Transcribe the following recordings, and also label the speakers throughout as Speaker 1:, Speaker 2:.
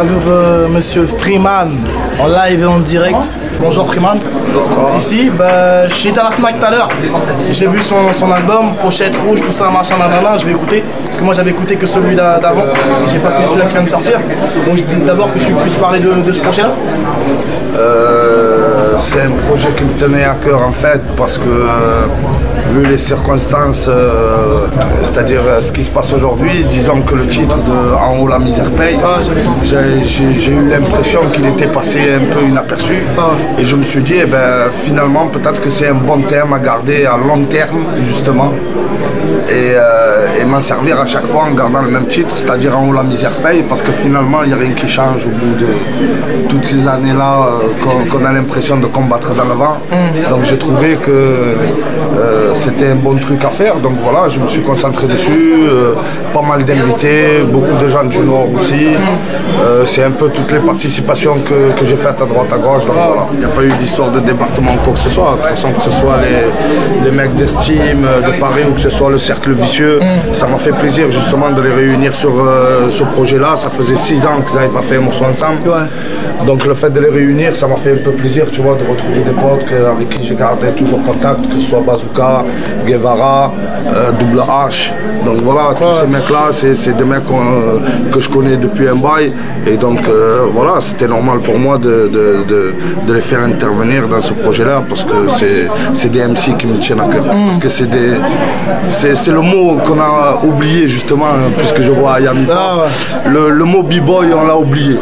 Speaker 1: j'interviewe monsieur Freeman en live et en direct. Bonjour Freeman. Si, j'étais à la FNAC tout à l'heure. J'ai vu son album, pochette rouge, tout ça, machin, nanana, je vais écouter. Parce que moi j'avais écouté que celui d'avant et j'ai pas connu celui qui vient de sortir. Donc je dis d'abord que tu puisses parler de ce projet-là.
Speaker 2: C'est un projet qui me tenait à cœur en fait parce que vu les circonstances, c'est-à-dire ce qui se passe aujourd'hui, disons que le titre de En haut la misère paye, j'ai eu l'impression qu'il était passé un peu inaperçu et je me suis dit finalement peut-être que c'est un bon terme à garder à long terme justement et m'en servir à chaque fois en gardant le même titre, c'est-à-dire En haut la misère paye, parce que finalement il n'y a rien qui change au bout de toutes ces années-là qu'on a l'impression de combattre dans le vent. Donc j'ai trouvé que c'était un bon truc à faire, donc voilà, je me suis concentré dessus, pas mal d'invités, beaucoup de gens du Nord aussi, c'est un peu toutes les participations que j'ai faites à droite à gauche, donc voilà, il n'y a pas eu d'histoire de département ou quoi que ce soit, de toute façon que ce soit les mecs d'Estime, de Paris ou que ce soit le Cercle Vicieux, ça m'a fait plaisir justement de les réunir sur ce projet-là, ça faisait 6 ans qu'ils n'avaient pas fait un morceau ensemble, donc le fait de les réunir, ça m'a fait un peu plaisir, tu vois, de retrouver des potes avec qui j'ai gardé toujours contact, que ce soit Bazooka, Guevara, Double H, donc voilà, tous ces mecs-là, c'est des mecs que je connais depuis un bail, et donc voilà, c'était normal pour moi de les faire intervenir dans ce projet-là, parce que c'est des MC qui me tiennent à cœur, parce que c'est le mot qu'on a oublié justement, puisque je vois Ayam Hip Hop, le mot B-Boy on l'a oublié,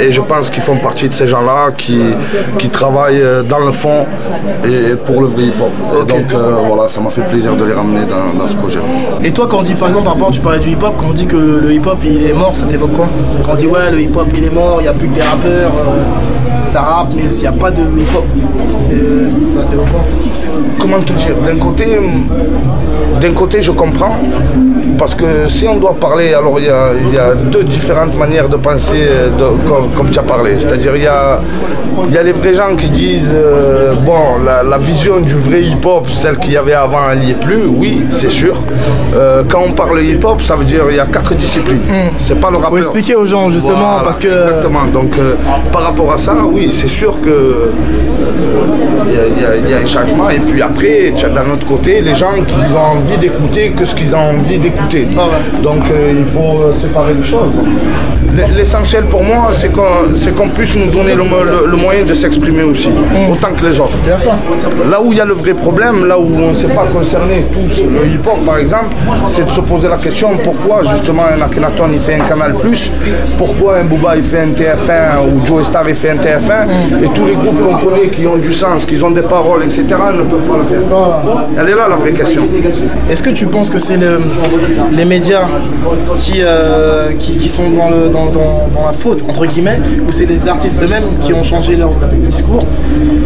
Speaker 2: et je pense qu'ils font partie de ces gens-là qui travaillent dans le fond et pour le vrai hip-hop. Donc voilà, ça m'a fait plaisir de les ramener dans ce projet.
Speaker 1: Et toi, quand on dit par exemple, par rapport, tu parlais du hip-hop, quand on dit que le hip-hop il est mort, ça t'évoque quoi? Quand on dit ouais, le hip-hop il est mort, il n'y a plus que des rappeurs, ça rappe, mais il n'y a pas de hip-hop, ça t'évoque quoi?
Speaker 2: Comment te dire? D'un côté, je comprends. Parce que si on doit parler, alors il y a deux différentes manières de penser comme tu as parlé. C'est-à-dire il y a les vrais gens qui disent bon, la vision du vrai hip-hop, celle qu'il y avait avant, elle n'y est plus. Oui, c'est sûr. Quand on parle hip-hop, ça veut dire il y a 4 disciplines. C'est pas le rappeur.
Speaker 1: Faut expliquer aux gens justement, voilà, parce que
Speaker 2: exactement. Donc par rapport à ça, oui, c'est sûr que il y a un changement. Et puis après, tu as d'un autre côté les gens qui ont envie d'écouter que ce qu'ils ont envie d'écouter. Donc il faut séparer les choses. L'essentiel pour moi, c'est qu'on puisse nous donner le moyen de s'exprimer aussi, autant que les autres. Là où il y a le vrai problème, là où on ne s'est pas concerné tous, le hip-hop par exemple, c'est de se poser la question pourquoi justement un Akhenaton il fait un Canal+, pourquoi un Booba il fait un TF1 ou Joe Star il fait un TF1, et tous les groupes qu'on connaît qui ont du sens, qui ont des paroles, etc. ne peuvent pas le faire. Elle est là la vraie question.
Speaker 1: Est-ce que tu penses que c'est les médias qui sont dans la faute, entre guillemets, ou c'est les artistes eux-mêmes qui ont changé leur discours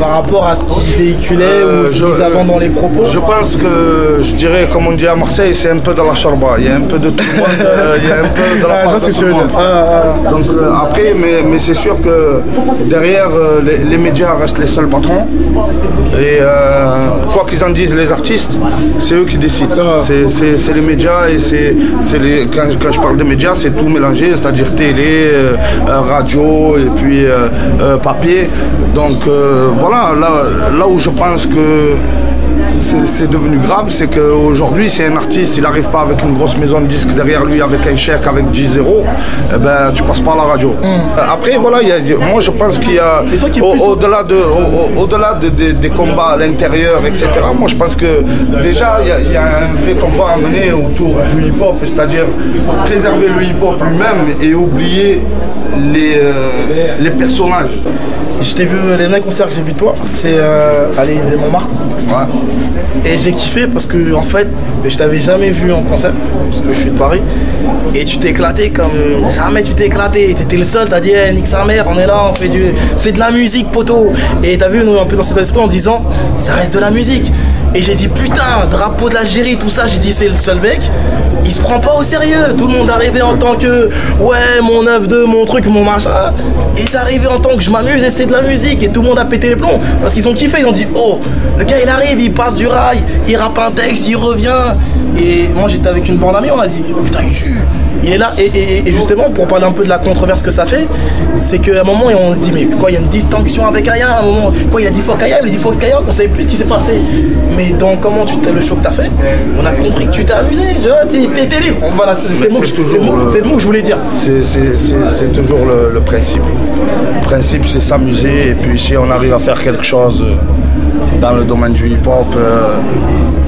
Speaker 1: par rapport à ce qu'ils véhiculaient ou ce qu'ils avaient dans les propos?
Speaker 2: Je pense que, je dirais, comme on dit à Marseille, c'est un peu dans la charba. Il y a un peu de tout le monde, il y a un peu de la part de tout le monde. Donc après, mais c'est sûr que derrière, les médias restent les seuls patrons. Et quoi qu'ils en disent les artistes, c'est eux qui décident. C'est les médias et quand je parle des médias, c'est tout mélangé, c'est-à-dire télé, radio et puis papier. Donc voilà, là où je pense que c'est devenu grave, c'est qu'aujourd'hui, si un artiste il n'arrive pas avec une grosse maison de disques derrière lui, avec un chèque, avec 10 euros, eh ben, tu passes pas à la radio. Après, voilà, moi je pense qu'il y a, au-delà des combats à l'intérieur, etc., moi je pense que déjà, il y a un vrai combat à mener autour du hip-hop, c'est-à-dire préserver le hip-hop lui-même et oublier les personnages.
Speaker 1: Je t'ai vu, les derniers concerts que j'ai vu de toi, c'est à l'Élysée-Montmartre. Ouais. Et j'ai kiffé parce que en fait, je t'avais jamais vu en concert, parce que je suis de Paris. Et tu t'es éclaté comme jamais tu t'es éclaté. T'étais le seul, t'as dit hey, nique sa mère, on est là, on fait c'est de la musique, poteau. Et t'as vu nous un peu dans cet esprit en disant ça reste de la musique. Et j'ai dit putain, drapeau de l'Algérie, tout ça, j'ai dit c'est le seul mec. Il se prend pas au sérieux. Tout le monde arrivait en tant que ouais, mon 9-2, mon truc, mon machin. Il est arrivé en tant que je m'amuse et c'est de la musique. Et tout le monde a pété les plombs parce qu'ils ont kiffé. Ils ont dit oh, le gars il arrive, il passe du rail, il rappe un texte, il revient. Et moi j'étais avec une bande d'amis, on a dit putain il tue. Il est là et justement pour parler un peu de la controverse que ça fait, c'est qu'à un moment on se dit mais quoi, il y a une distinction avec Aya, à un moment quoi, il a dit fuck Aya, il a dit fuck Aya, on savait plus ce qui s'est passé. Mais dans comment le show que t'as fait, on a compris que tu t'es amusé, t'es libre. Voilà, c'est le mot que je voulais dire.
Speaker 2: C'est toujours le principe. Le principe c'est s'amuser et puis si on arrive à faire quelque chose dans le domaine du hip-hop,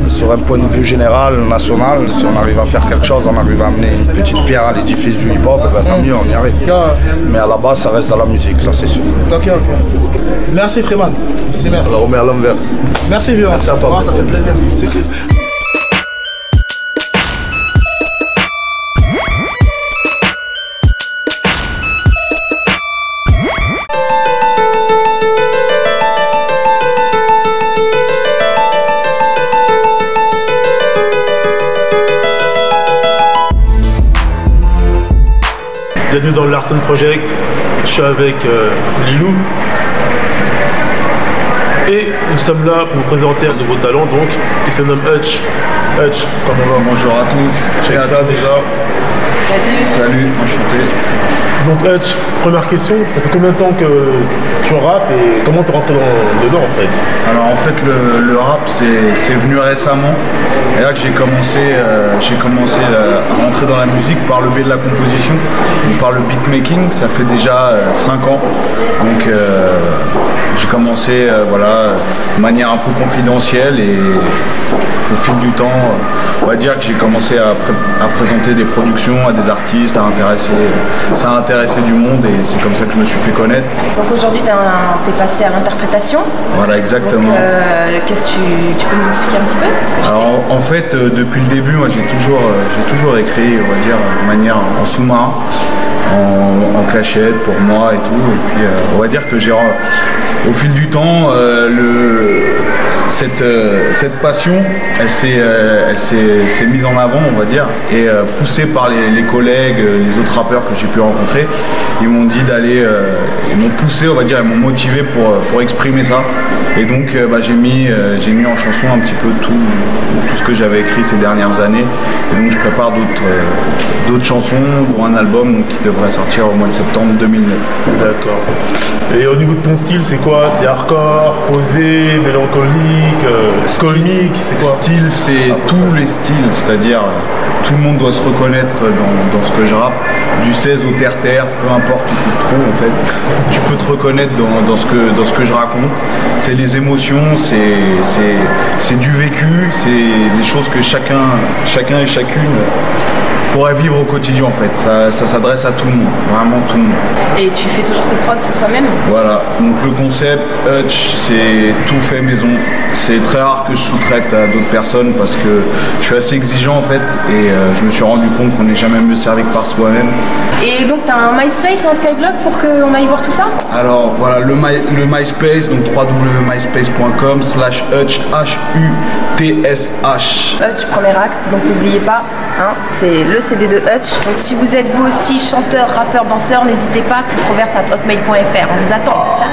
Speaker 2: sur un point de vue général, national, si on arrive à faire quelque chose, on arrive à amener une petite pierre à l'édifice du hip-hop, ben, tant mieux, on y arrive. Mais à la base, ça reste dans la musique, ça c'est sûr.
Speaker 1: Ok. Merci Freeman.
Speaker 2: Alors on met à l'envers.
Speaker 1: Merci vieux.
Speaker 2: Merci à toi.
Speaker 1: Oh, ça fait plaisir. Si.
Speaker 3: Bienvenue dans le Larsen Project, je suis avec Lilou et nous sommes là pour vous présenter un nouveau talent donc qui se nomme Hutch. Hutch, comment on va?
Speaker 4: Bonjour à tous.
Speaker 3: Check ça déjà.
Speaker 4: Salut, enchanté.
Speaker 3: Donc Hutch, première question, ça fait combien de temps que tu rappes et comment t'es rentré dedans en fait?
Speaker 4: Alors en fait le rap c'est venu récemment. Et là que j'ai commencé à rentrer dans la musique par le biais de la composition, donc par le beatmaking, ça fait déjà 5 ans. Donc j'ai commencé de manière un peu confidentielle et au fil du temps, on va dire que j'ai commencé à présenter des productions à des artistes, ça a intéressé du monde et c'est comme ça que je me suis fait connaître.
Speaker 5: Donc aujourd'hui t'es passé à l'interprétation.
Speaker 4: Voilà, exactement.
Speaker 5: Donc, qu'est-ce que tu peux nous expliquer un petit peu ce que tu fais?
Speaker 4: En fait, depuis le début, moi j'ai toujours écrit, on va dire, de manière en sous-marin, en cachette pour moi et tout. Et puis on va dire que j'ai au fil du temps cette passion, elle s'est mise en avant, on va dire, et poussée par les collègues, les autres rappeurs que j'ai pu rencontrer. Ils m'ont dit ils m'ont poussé, on va dire, ils m'ont motivé pour exprimer ça. Et donc j'ai mis en chanson un petit peu tout ce que j'avais écrit ces dernières années. Et donc je prépare d'autres chansons, dont un album donc, qui devrait sortir au mois de septembre 2009.
Speaker 3: D'accord. Et au niveau de ton style, c'est quoi? C'est hardcore, posé, mélancolique, comique, c'est quoi?
Speaker 4: Style, c'est tous les styles, c'est-à-dire tout le monde doit se reconnaître dans ce que je rappe, du 16 au terre-terre, peu importe où tu te trouves en fait, tu peux te reconnaître dans ce que je raconte. C'est les émotions, c'est du vécu, c'est les choses que chacun et chacune pourrait vivre au quotidien en fait. Ça s'adresse à tout le monde, vraiment tout le monde.
Speaker 5: Et tu fais toujours tes prods pour toi-même?
Speaker 4: Voilà, donc le concept Hutch, c'est tout fait maison. C'est très rare que je sous-traite à d'autres personnes parce que je suis assez exigeant en fait et je me suis rendu compte qu'on n'est jamais mieux servi que par soi-même.
Speaker 5: Et donc tu as un MySpace et un Skyblog pour qu'on aille voir tout ça?
Speaker 4: Alors voilà, le MySpace, donc www.myspace.com/Hutch, H-U-T-S-H.
Speaker 5: Hutch, premier acte, donc n'oubliez pas, hein, c'est le CD de Hutch. Donc si vous êtes vous aussi chanteur, rappeur, danseur, n'hésitez pas, controverse@hotmail.fr. On vous attend. Ciao.